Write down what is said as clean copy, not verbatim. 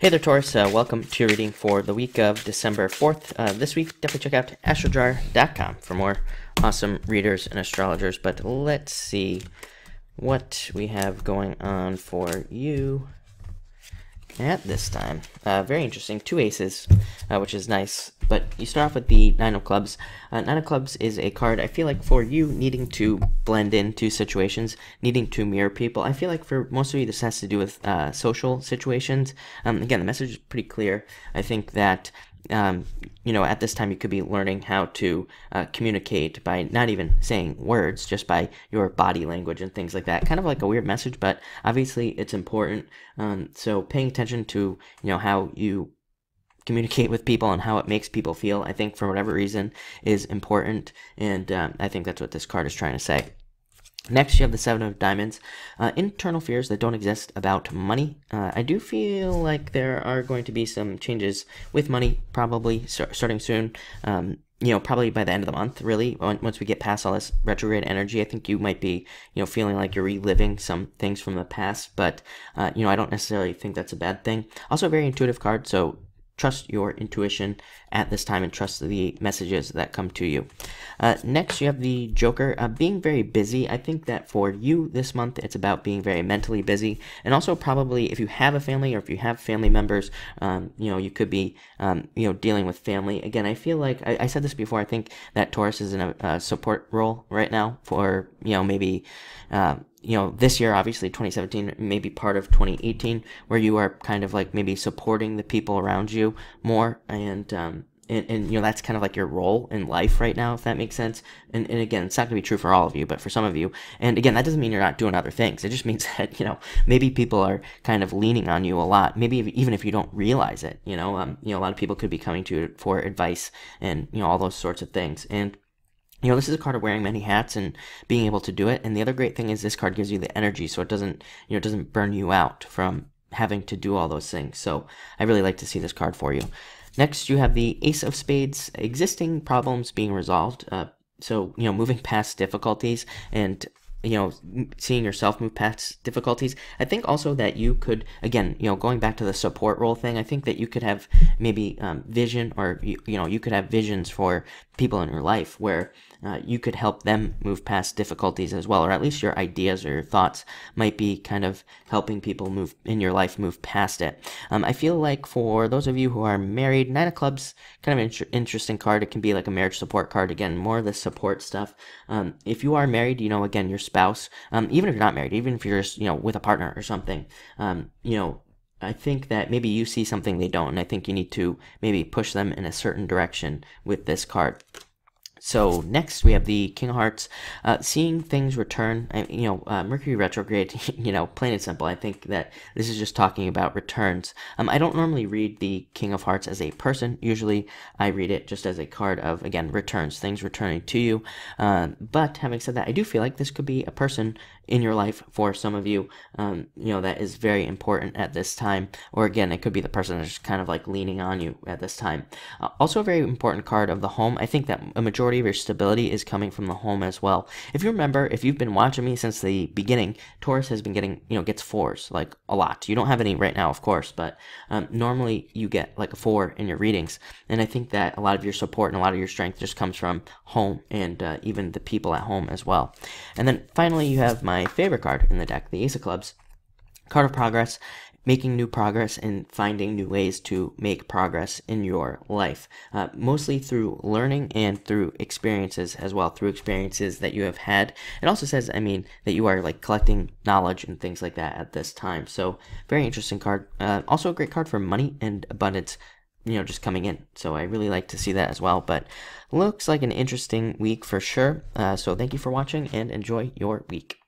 Hey there, Taurus. Welcome to your reading for the week of December 4th. This week, definitely check out astrojar.com for more awesome readers and astrologers. But let's see what we have going on for you at this time. Very interesting. 2 aces, which is nice. But you start off with the Nine of Clubs. Nine of Clubs is a card, I feel like, for you needing to blend into situations, needing to mirror people. I feel like for most of you, this has to do with social situations. Again, the message is pretty clear. I think that at this time you could be learning how to communicate by not even saying words, just by your body language and things like that. Kind of like a weird message, but obviously it's important. So paying attention to, how you communicate with people and how it makes people feel, I think for whatever reason is important. And I think that's what this card is trying to say. Next, you have the Seven of Diamonds. Internal fears that don't exist about money. I do feel like there are going to be some changes with money, probably starting soon. Probably by the end of the month, really. Once we get past all this retrograde energy, I think you might be, feeling like you're reliving some things from the past. But, I don't necessarily think that's a bad thing. Also, a very intuitive card, so trust your intuition at this time and trust the messages that come to you. Next, you have the Joker. Being very busy. I think that for you this month, it's about being very mentally busy. And also probably if you have a family or if you have family members, you could be, dealing with family. Again, I feel like, I said this before, I think that Taurus is in a support role right now for, maybe, this year, obviously 2017, maybe part of 2018, where you are kind of like maybe supporting the people around you more, and that's kind of like your role in life right now, if that makes sense. And again, it's not going to be true for all of you, but for some of you. And again, that doesn't mean you're not doing other things. It just means that, maybe people are kind of leaning on you a lot, maybe even if you don't realize it. A lot of people could be coming to you for advice and, all those sorts of things. And this is a card of wearing many hats and being able to do it. And the other great thing is this card gives you the energy, so it doesn't burn you out from having to do all those things. So I really like to see this card for you. Next, you have the Ace of Spades, existing problems being resolved. So moving past difficulties and seeing yourself move past difficulties. I think also that you could, again, going back to the support role thing, I think that you could have maybe vision, or, you could have visions for people in your life where you could help them move past difficulties as well, or at least your ideas or your thoughts might be kind of helping people move in your life, move past it. I feel like for those of you who are married, Nine of Clubs, kind of an interesting card. It can be like a marriage support card. Again, more of the support stuff. If you are married, again, your spouse, even if you're not married, even if you're just, with a partner or something, I think that maybe you see something they don't, and I think you need to maybe push them in a certain direction with this card. So next we have the King of Hearts, seeing things return. Mercury retrograde, plain and simple. I think that this is just talking about returns. I don't normally read the King of Hearts as a person. Usually I read it just as a card of, again, returns, things returning to you. But having said that, I do feel like this could be a person in your life for some of you, that is very important at this time. Or again, it could be the person that's just kind of like leaning on you at this time. Also a very important card of the home. I think that a majority of your stability is coming from the home as well. If you remember, if you've been watching me since the beginning, Taurus has been getting, gets 4s, like a lot. You don't have any right now, of course, but normally you get like a 4 in your readings. And I think that a lot of your support and a lot of your strength just comes from home and even the people at home as well. And then finally, you have my favorite card in the deck, the Ace of Clubs, card of progress. Making new progress and finding new ways to make progress in your life, mostly through learning and through experiences as well, through experiences that you have had. It also says, that you are like collecting knowledge and things like that at this time. So very interesting card. Also a great card for money and abundance, just coming in. So I really like to see that as well. But looks like an interesting week for sure. So thank you for watching and enjoy your week.